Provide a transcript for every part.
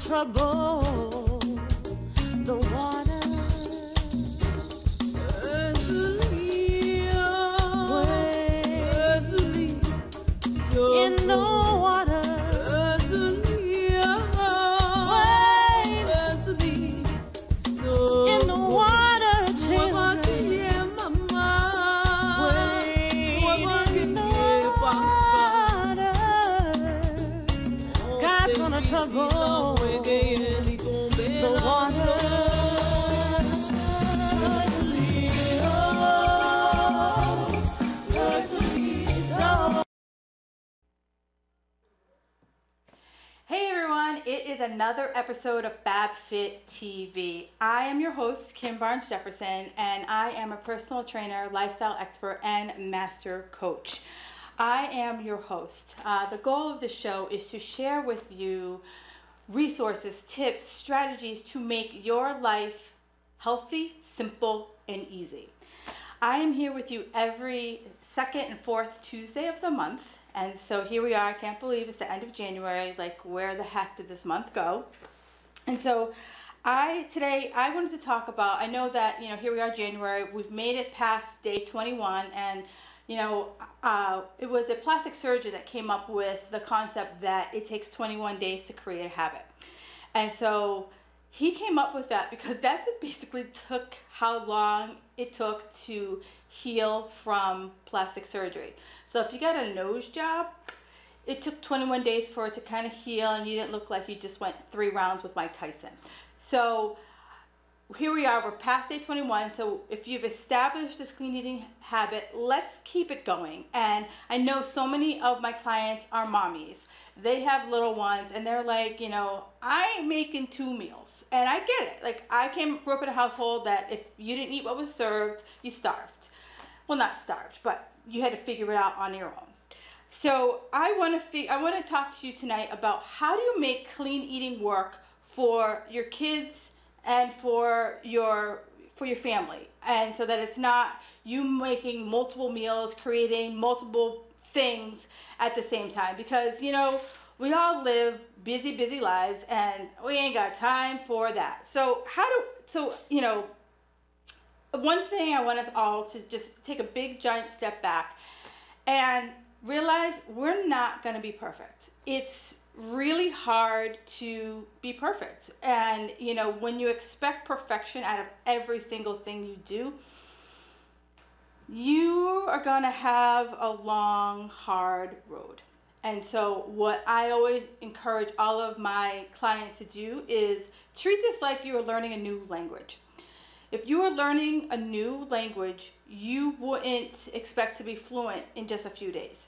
trouble. The water in the water, in the water, children, in the water. God's gonna trouble the water. Hey everyone, it is another episode of FabFit TV. I am your host, Kim Barnes Jefferson, and I am a personal trainer, lifestyle expert, and master coach. I am your host. The goal of the show is to share with you resources, tips, strategies to make your life healthy, simple, and easy. I am here with you every second and fourth Tuesday of the month. And so here we are. I can't believe it's the end of January. Like, where the heck did this month go? And so today I wanted to talk about, I know that, here we are, January. We've made it past day 21. And, it was a plastic surgeon that came up with the concept that it takes 21 days to create a habit. And so he came up with that because that's what basically took how long it took to heal from plastic surgery. So if you got a nose job, it took 21 days for it to kind of heal, and you didn't look like you just went 3 rounds with Mike Tyson. So here we are, we're past day 21. So if you've established this clean eating habit, let's keep it going. And I know so many of my clients are mommies. They have little ones, and they're like, I ain't making 2 meals. And I get it. Like, I grew up in a household that if you didn't eat what was served, you starved. Well, not starved, but you had to figure it out on your own. So I want to talk to you tonight about how do you make clean eating work for your kids and for your family, and so that it's not you making multiple meals, creating multiple things at the same time, because we all live busy lives and we ain't got time for that. So one thing I want us all to just take a big giant step back and realize we're not going to be perfect. It's really hard to be perfect, and when you expect perfection out of every single thing you do, you are going to have a long, hard road. And so what I always encourage all of my clients to do is treat this like you are learning a new language. If you are learning a new language, you wouldn't expect to be fluent in just a few days.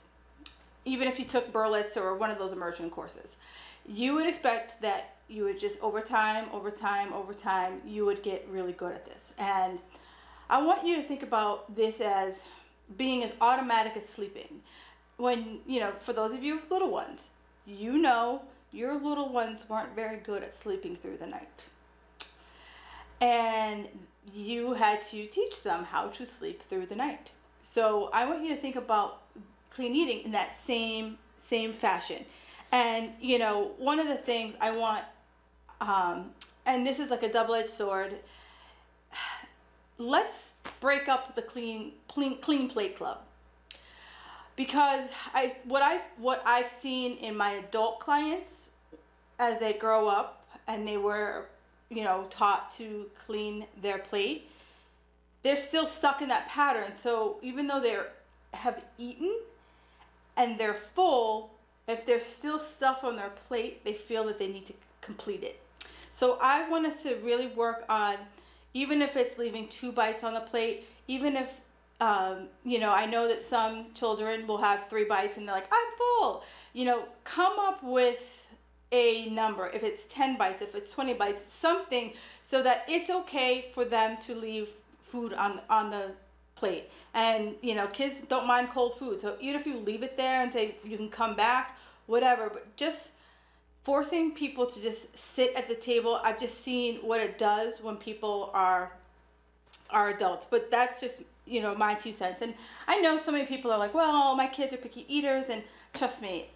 Even if you took Berlitz or one of those immersion courses, you would expect that you would just over time, you would get really good at this. And I want you to think about this as being as automatic as sleeping. When, for those of you with little ones, your little ones weren't very good at sleeping through the night. And you had to teach them how to sleep through the night. So I want you to think about clean eating in that same fashion. And, one of the things I want, and this is like a double-edged sword, let's break up the clean plate club. Because what I've seen in my adult clients as they grow up and they were, taught to clean their plate, they're still stuck in that pattern. So even though they have eaten and they're full, if there's still stuff on their plate, they feel that they need to complete it. So I want us to really work on, even if it's leaving 2 bites on the plate, even if I know that some children will have 3 bites and they're like, I'm full. Come up with a number. If it's 10 bites, if it's 20 bites, something so that it's okay for them to leave food on the plate. And, kids don't mind cold food. So even if you leave it there and say you can come back, whatever, but just forcing people to just sit at the table, I've just seen what it does when people are adults. But that's just, my 2 cents. And I know so many people are like, well, my kids are picky eaters, and trust me,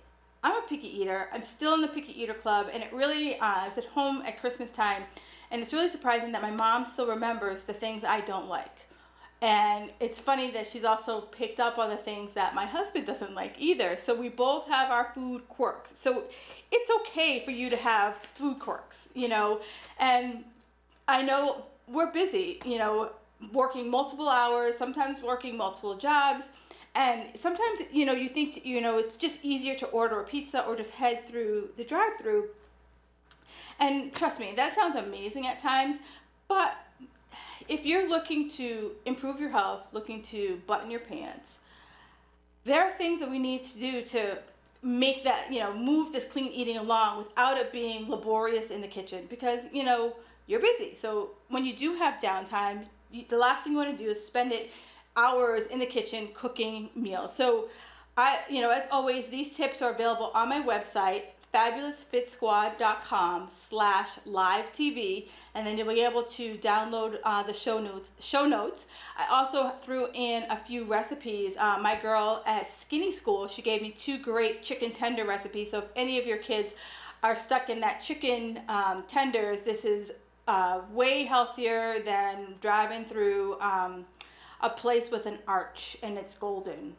I'm a picky eater. I'm still in the picky eater club, and it really, I was at home at Christmas time, and it's really surprising that my mom still remembers the things I don't like. And it's funny that she's also picked up on the things that my husband doesn't like either. So we both have our food quirks. So it's okay for you to have food quirks, you know. And I know we're busy, you know, working multiple hours, sometimes working multiple jobs. And sometimes, you know, you think, you know, it's just easier to order a pizza or just head through the drive-thru. And trust me, that sounds amazing at times, but if you're looking to improve your health, looking to button your pants, there are things that we need to do to make that, you know, move this clean eating along without it being laborious in the kitchen, because, you know, you're busy. So when you do have downtime, the last thing you want to do is spend it hours in the kitchen cooking meals. So you know, as always, these tips are available on my website, fabulousfitsquad.com/live-tv, and then you'll be able to download the show notes. I also threw in a few recipes. My girl at Skinny School, she gave me 2 great chicken tender recipes. So if any of your kids are stuck in that chicken tenders, this is way healthier than driving through a place with an arch and it's golden.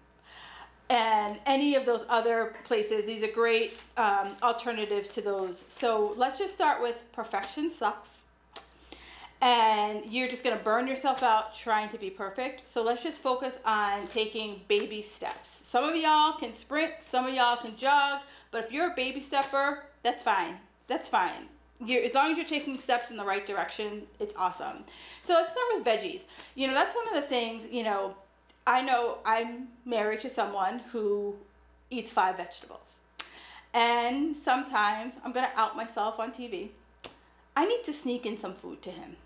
And any of those other places, these are great alternatives to those. So let's just start with perfection sucks. And you're just gonna burn yourself out trying to be perfect. So let's just focus on taking baby steps. Some of y'all can sprint, some of y'all can jog, but if you're a baby stepper, that's fine. That's fine. As long as you're taking steps in the right direction, it's awesome. So let's start with veggies. You know, that's one of the things, you know I'm married to someone who eats 5 vegetables. And sometimes I'm going to out myself on TV. I need to sneak in some food to him.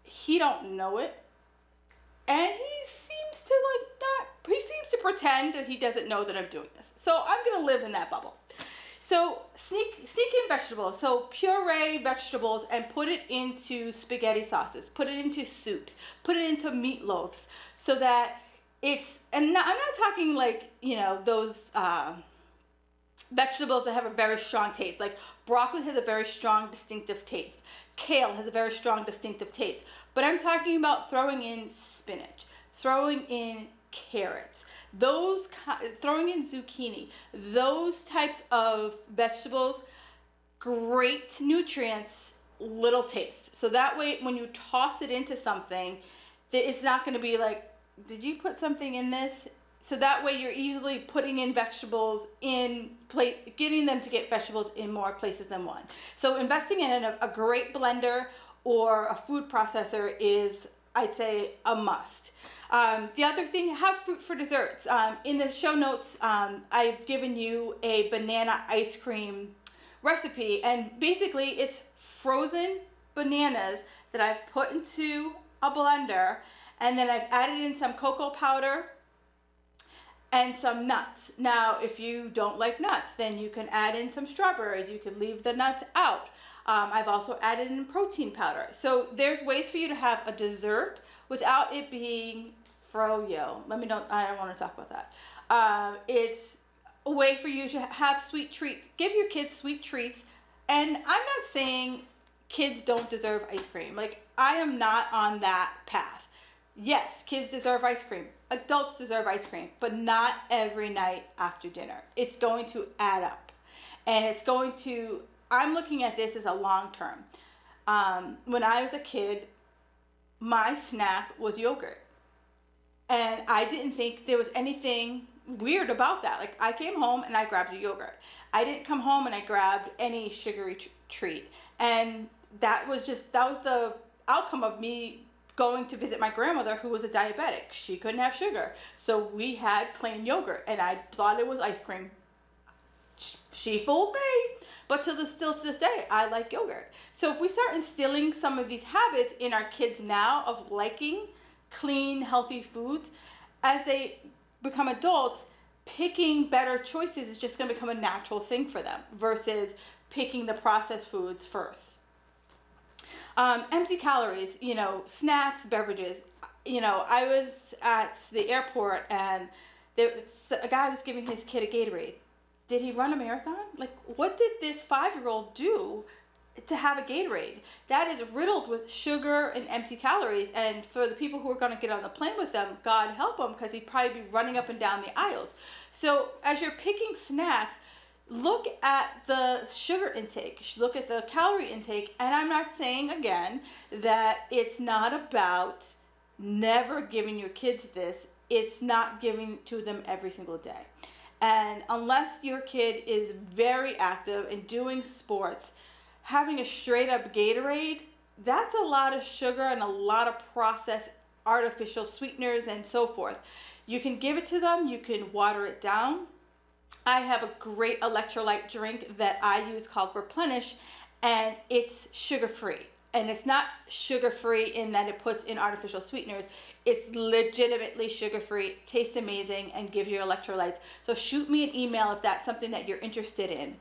He don't know it. And he seems to pretend that he doesn't know that I'm doing this. So I'm going to live in that bubble. So sneak in vegetables. So puree vegetables and put it into spaghetti sauces. Put it into soups. Put it into meatloafs so that I'm not talking like, you know, those vegetables that have a very strong taste. Like broccoli has a very strong, distinctive taste. Kale has a very strong, distinctive taste. But I'm talking about throwing in spinach, throwing in carrots, throwing in zucchini, those types of vegetables, great nutrients, little taste. So that way, when you toss it into something, it's not going to be like, did you put something in this? So that way you're easily putting in vegetables getting them to get vegetables in more places than one. So investing in a great blender or a food processor is, I'd say, a must. The other thing, have fruit for desserts. In the show notes, I've given you a banana ice cream recipe, and basically it's frozen bananas that I've put into a blender, and then I've added in some cocoa powder and some nuts. Now, if you don't like nuts, then you can add in some strawberries. You can leave the nuts out. I've also added in protein powder. So there's ways for you to have a dessert without it being froyo. I don't want to talk about that. It's a way for you to have sweet treats. Give your kids sweet treats. And I'm not saying kids don't deserve ice cream. Like, I am not on that path. Yes, kids deserve ice cream. Adults deserve ice cream, but not every night after dinner. It's going to add up. And I'm looking at this as a long term. When I was a kid, my snack was yogurt. And I didn't think there was anything weird about that. Like, I came home and I grabbed a yogurt. I didn't come home and I grabbed any sugary treat. And that was the outcome of me going to visit my grandmother, who was a diabetic. She couldn't have sugar. So we had plain yogurt, and I thought it was ice cream. She fooled me. But still to this day, I like yogurt. So if we start instilling some of these habits in our kids now of liking clean, healthy foods, as they become adults, picking better choices is just going to become a natural thing for them versus picking the processed foods first. Empty calories, you know, snacks, beverages. You know, I was at the airport and a guy was giving his kid a Gatorade. did he run a marathon? Like, what did this 5-year-old do to have a Gatorade? That is riddled with sugar and empty calories. And for the people who are going to get on the plane with them, God help them, because he'd probably be running up and down the aisles. So as you're picking snacks, look at the sugar intake, look at the calorie intake. And I'm not saying, again, that it's not about never giving your kids this. It's not giving to them every single day. And unless your kid is very active and doing sports, having a straight up Gatorade, that's a lot of sugar and a lot of processed artificial sweeteners and so forth. You can give it to them, you can water it down. I have a great electrolyte drink that I use called Replenish, and it's sugar-free. And it's not sugar-free in that it puts in artificial sweeteners. It's legitimately sugar-free, tastes amazing, and gives you electrolytes. So shoot me an email if that's something that you're interested in.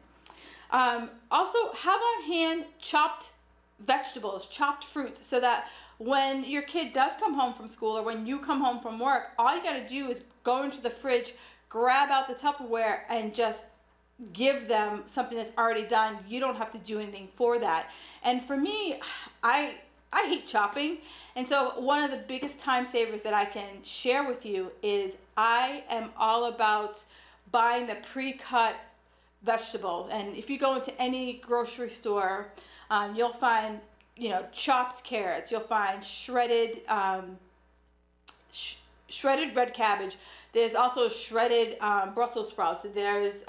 Also, have on hand chopped vegetables, chopped fruits, so that when your kid does come home from school or when you come home from work, all you got to do is go into the fridge, grab out the Tupperware, and just give them something that's already done. You don't have to do anything for that. And for me, I hate chopping. And so one of the biggest time savers that I can share with you is I am all about buying the pre-cut vegetables. And if you go into any grocery store, you'll find, chopped carrots. You'll find shredded red cabbage. There's also shredded Brussels sprouts. There's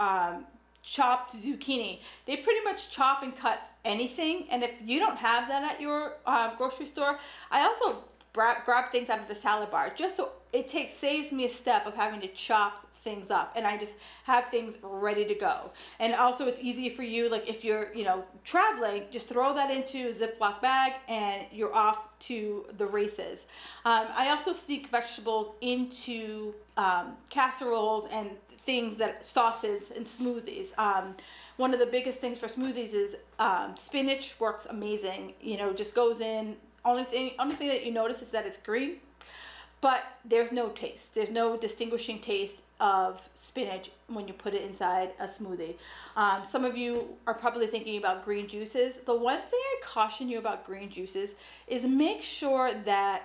chopped zucchini. They pretty much chop and cut anything. And if you don't have that at your grocery store, I also grab things out of the salad bar, just so it saves me a step of having to chop things up, and I just have things ready to go. And also it's easy for you, like if you're traveling, just throw that into a Ziploc bag and you're off to the races. I also sneak vegetables into casseroles and sauces and smoothies. One of the biggest things for smoothies is spinach works amazing. Just goes in. Only thing that you notice is that it's green, but there's no taste. There's no distinguishing taste of spinach when you put it inside a smoothie. Some of you are probably thinking about green juices. The one thing I caution you about green juices is make sure that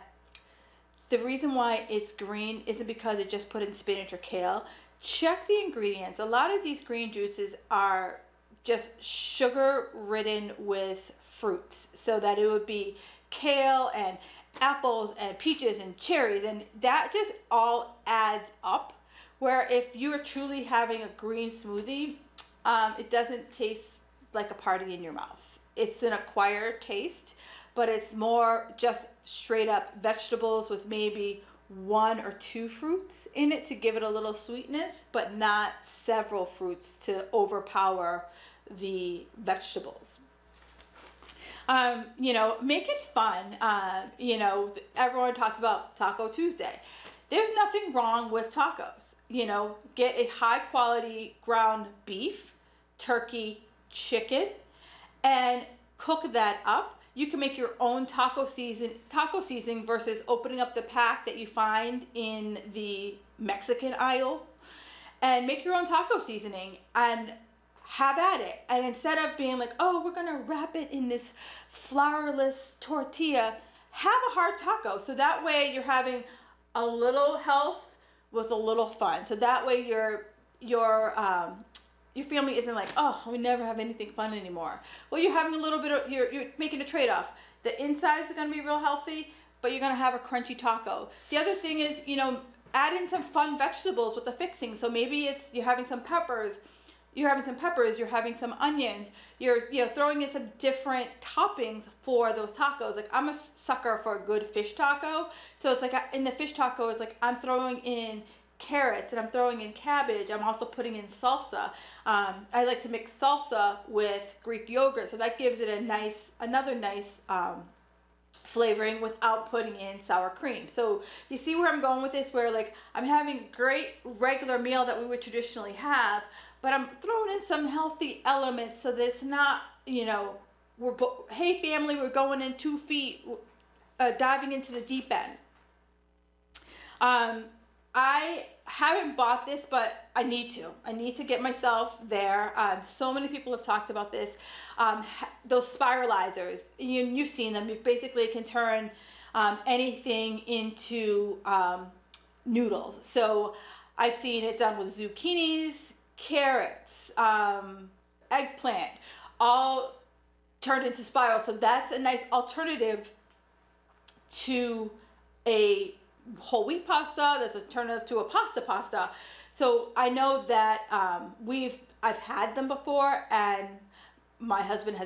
the reason why it's green isn't because it just put in spinach or kale. Check the ingredients. A lot of these green juices are just sugar ridden with fruits, so that it would be kale and apples and peaches and cherries, and that just all adds up. Where if you are truly having a green smoothie, it doesn't taste like a party in your mouth. It's an acquired taste, but it's more just straight up vegetables with maybe 1 or 2 fruits in it to give it a little sweetness, but not several fruits to overpower the vegetables. Make it fun. Everyone talks about Taco Tuesday. There's nothing wrong with tacos. Get a high quality ground beef, turkey, chicken, and cook that up. You can make your own taco seasoning versus opening up the pack that you find in the Mexican aisle, and make your own taco seasoning and have at it. And instead of being like, oh, we're gonna wrap it in this flourless tortilla, have a hard taco. So that way you're having a little health with a little fun. So that way your family isn't like, oh, we never have anything fun anymore. Well, you're having a little bit of, you're making a trade-off. The insides are gonna be real healthy, but you're gonna have a crunchy taco. The other thing is, add in some fun vegetables with the fixing. So maybe you're having some peppers, you're having some onions, you're throwing in some different toppings for those tacos. Like, I'm a sucker for a good fish taco. So it's like in the fish taco, it's like I'm throwing in carrots and I'm throwing in cabbage. I'm also putting in salsa. I like to mix salsa with Greek yogurt, so that gives it another nice flavoring without putting in sour cream. So you see where I'm going with this, where like I'm having a great regular meal that we would traditionally have, but I'm throwing in some healthy elements so that it's not, hey family, we're going in 2 feet, diving into the deep end. I haven't bought this, but I need to. I need to get myself there. So many people have talked about this. Those spiralizers, you've seen them. You basically can turn anything into noodles. So I've seen it done with zucchinis, carrots, eggplant, all turned into spirals. So that's a nice alternative to a whole wheat pasta. That's an alternative to a pasta. So I know that I've had them before, and my husband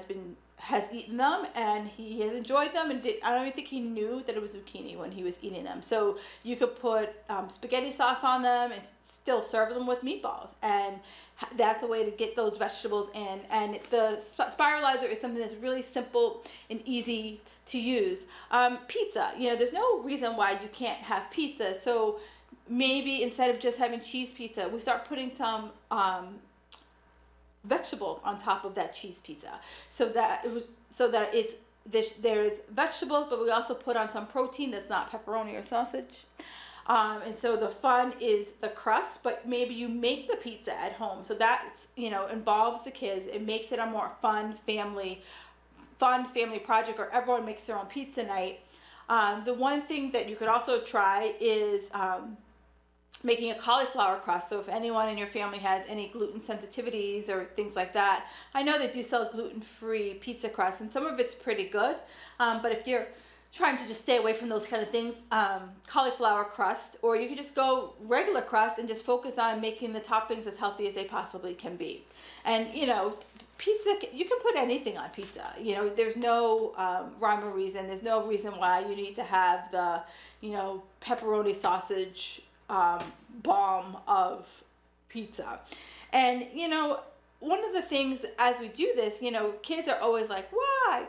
has eaten them, and he has enjoyed them, and I don't even think he knew that it was zucchini when he was eating them. So you could put spaghetti sauce on them and still serve them with meatballs, and that's a way to get those vegetables in. And the spiralizer is something that's really simple and easy to use. Pizza, there's no reason why you can't have pizza. So maybe instead of just having cheese pizza, we start putting some vegetable on top of that cheese pizza, so that there's vegetables, but we also put on some protein that's not pepperoni or sausage. And so the fun is the crust, but maybe you make the pizza at home. So that's, involves the kids. It makes it a more fun family project, or everyone makes their own pizza night. The one thing that you could also try is making a cauliflower crust. So if anyone in your family has any gluten sensitivities or things like that, I know they do sell gluten-free pizza crust, and some of it's pretty good. But if you're trying to just stay away from those kind of things, cauliflower crust, or you could just go regular crust and just focus on making the toppings as healthy as they possibly can be. And pizza, you can put anything on pizza. There's no rhyme or reason. There's no reason why you need to have the pepperoni sausage bomb of pizza. And one of the things as we do this, kids are always like, why?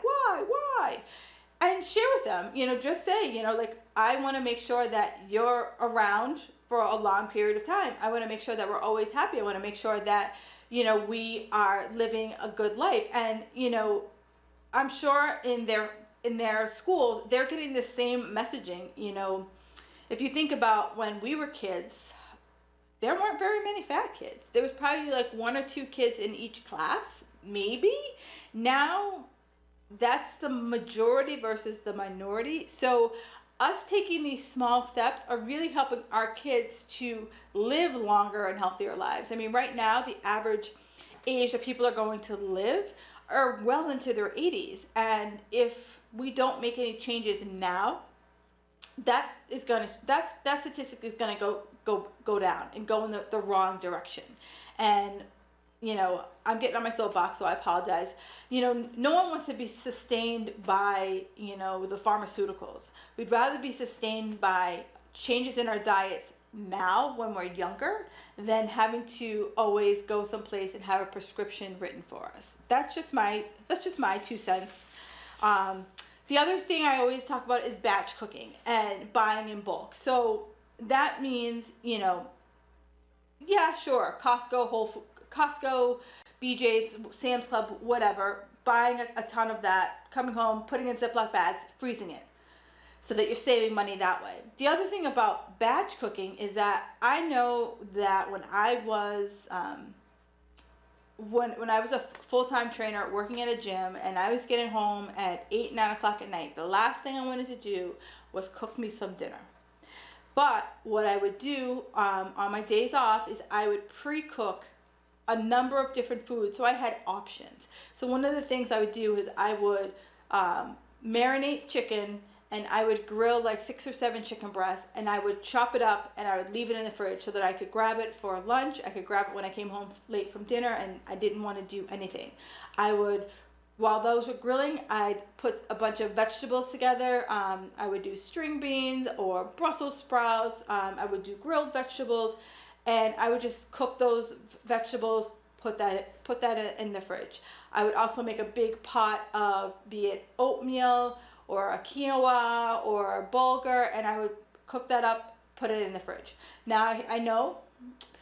And share with them, just say, like, I want to make sure that you're around for a long period of time. I want to make sure that we're always happy. I want to make sure that, we are living a good life. And, I'm sure in their schools, they're getting the same messaging. If you think about when we were kids, there weren't very many fat kids. There was probably like 1 or 2 kids in each class, maybe. Now, that's the majority versus the minority. So us taking these small steps are really helping our kids to live longer and healthier lives. I mean, right now, the average age that people are going to live are well into their 80s. And if we don't make any changes now, that statistic is gonna go down and go in the wrong direction. And I'm getting on my soapbox, so I apologize. No one wants to be sustained by the pharmaceuticals. We'd rather be sustained by changes in our diets now when we're younger than having to always go someplace and have a prescription written for us. That's just my 2 cents. The other thing I always talk about is batch cooking and buying in bulk. So that means, yeah, sure, Costco, BJ's, Sam's Club, whatever, buying a ton of that, coming home, putting in Ziploc bags, freezing it, so that you're saving money that way. The other thing about batch cooking is that I know that when I was when I was a full-time trainer working at a gym, and I was getting home at 8, 9 o'clock at night, the last thing I wanted to do was cook me some dinner. But what I would do on my days off is I would pre-cook a number of different foods, so I had options. So one of the things I would do is I would marinate chicken, and I would grill like 6 or 7 chicken breasts, and I would chop it up, and I would leave it in the fridge so that I could grab it for lunch. I could grab it when I came home late from dinner, and I didn't want to do anything. While those were grilling, I'd put a bunch of vegetables together. I would do string beans or Brussels sprouts. I would do grilled vegetables, and I would just cook those vegetables, put that in the fridge. I would also make a big pot of, be it oatmeal or a quinoa or a bulgur, and I would cook that up, put it in the fridge. Now, I know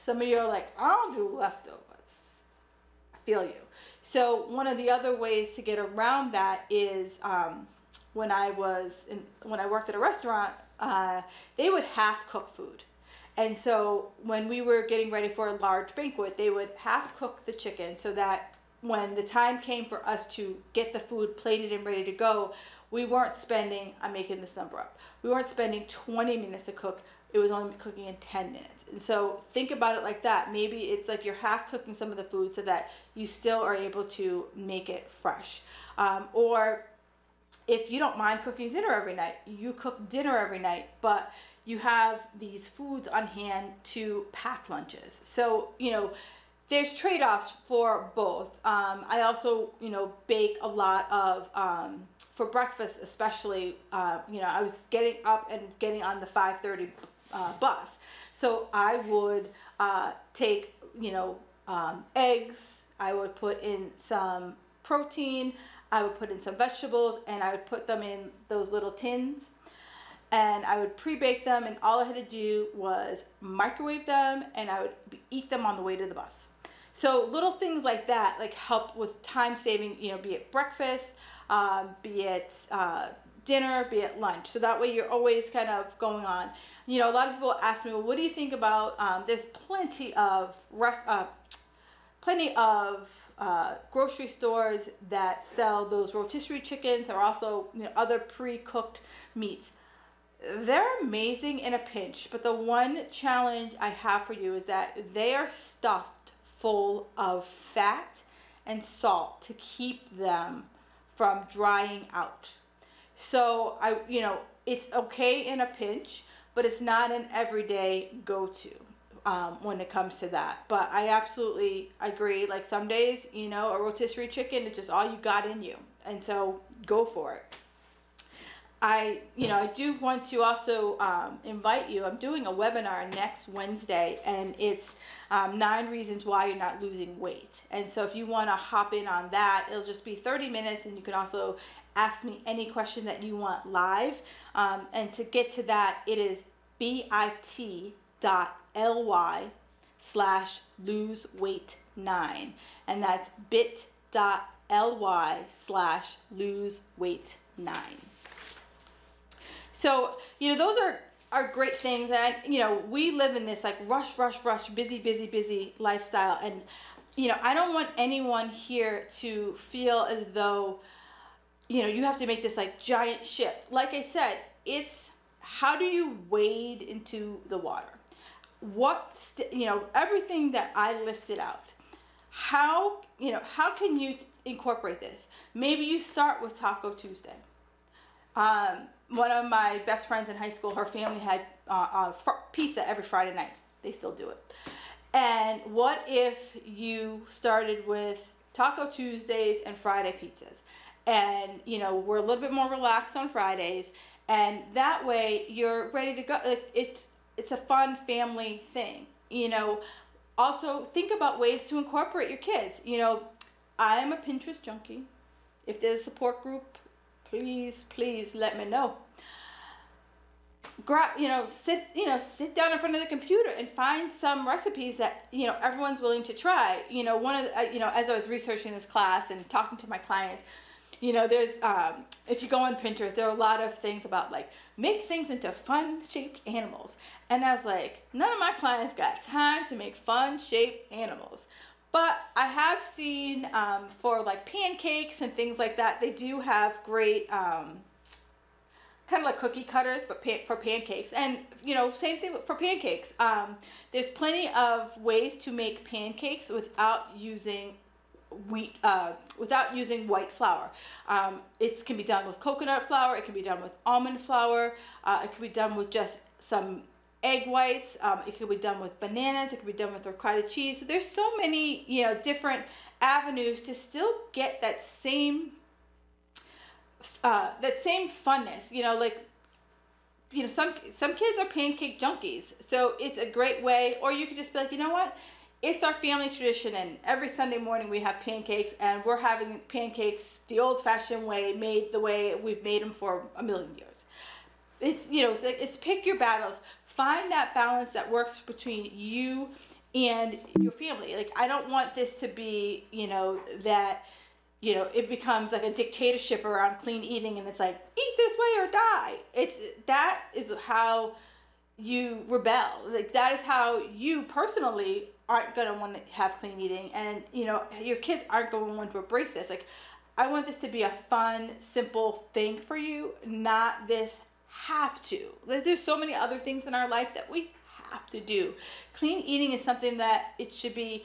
some of you are like, I don't do leftovers. I feel you. So one of the other ways to get around that is when I worked at a restaurant, they would half cook food. And so when we were getting ready for a large banquet, they would half cook the chicken so that when the time came for us to get the food plated and ready to go, we weren't spending, I'm making this number up, we weren't spending 20 minutes to cook. It was only cooking in 10 minutes. And so think about it like that. Maybe it's like you're half cooking some of the food so that you still are able to make it fresh. Or if you don't mind cooking dinner every night, you cook dinner every night, but you have these foods on hand to pack lunches. So, you know, there's trade-offs for both. I also, you know, bake a lot of, for breakfast especially, you know, I was getting up and getting on the 5:30 bus. So I would take, you know, eggs, I would put in some protein, I would put in some vegetables, and I would put them in those little tins. And I would pre-bake them, and all I had to do was microwave them, and I would eat them on the way to the bus. So little things like that, like, help with time saving, you know, be it breakfast, be it dinner, be it lunch. So that way you're always kind of going on. You know, a lot of people ask me, well, what do you think about, there's plenty of grocery stores that sell those rotisserie chickens, or also, you know, other pre-cooked meats. They're amazing in a pinch, but the one challenge I have for you is that they are stuffed full of fat and salt to keep them from drying out. So you know, it's okay in a pinch, but it's not an everyday go-to when it comes to that. But I absolutely agree. Like, some days, you know, a rotisserie chicken is just all you got in you, and so go for it. I do want to also invite you. I'm doing a webinar next Wednesday, and it's 9 reasons why you're not losing weight. And so if you want to hop in on that, it'll just be 30 minutes, and you can also ask me any question that you want live. And to get to that, it is bit.ly/loseweight9, and that's bit.ly/loseweight9. So, you know, those are great things. And, you know, we live in this like rush, busy lifestyle. And, you know, I don't want anyone here to feel as though, you know, you have to make this like giant shift. Like I said, it's how do you wade into the water? You know, everything that I listed out. How can you incorporate this? Maybe you start with Taco Tuesday. One of my best friends in high school, her family had pizza every Friday night. They still do it. And what if you started with Taco Tuesdays and Friday pizzas? And, you know, we're a little bit more relaxed on Fridays, and that way you're ready to go. It's a fun family thing, you know. Also, think about ways to incorporate your kids. You know, I am a Pinterest junkie. If there's a support group, please let me know. Sit down in front of the computer and find some recipes that, you know, everyone's willing to try. You know, as I was researching this class and talking to my clients, you know, there's if you go on Pinterest, there are a lot of things about like make things into fun shaped animals. And I was like, none of my clients got time to make fun shaped animals. But I have seen for like pancakes and things like that, they do have great kind of like cookie cutters, but for pancakes. And, you know, same thing for pancakes. There's plenty of ways to make pancakes without using white flour. It can be done with coconut flour. It can be done with almond flour. It can be done with just some egg whites. It can be done with bananas. It can be done with ricotta cheese. So there's so many, you know, different avenues to still get that same funness. You know, like, you know, some kids are pancake junkies, so it's a great way. Or you could just be like, you know what? It's our family tradition, and every Sunday morning we have pancakes, and we're having pancakes the old-fashioned way, made the way we've made them for a million years. It's, you know, it's pick your battles. Find that balance that works between you and your family. Like, I don't want this to be, you know, that, you know, it becomes like a dictatorship around clean eating, and it's like, eat this way or die. That is how you rebel. Like, that is how you personally aren't going to want to have clean eating, and your kids aren't going to want to embrace this. Like, I want this to be a fun, simple thing for you, not this have to. There's so many other things in our life that we have to do. Clean eating is something that it should be,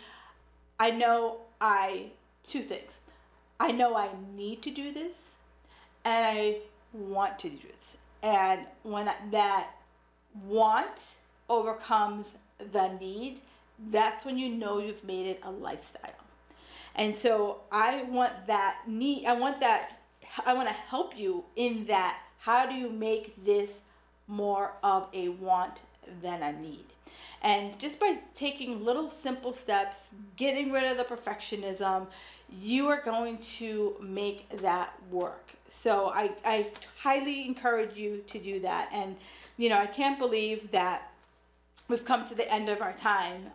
two things. I know I need to do this, and I want to do this. And when that want overcomes the need, that's when you know you've made it a lifestyle. And so I want to help you in that. How do you make this more of a want than a need? And just by taking little simple steps, getting rid of the perfectionism, you are going to make that work. So I highly encourage you to do that. And, I can't believe that we've come to the end of our time.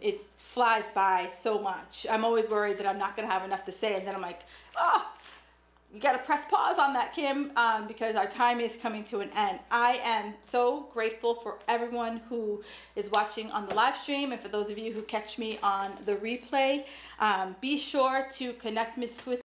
It flies by so much. I'm always worried that I'm not going to have enough to say. And then I'm like, you got to press pause on that, Kim, because our time is coming to an end. I am so grateful for everyone who is watching on the live stream, and for those of you who catch me on the replay. Be sure to connect with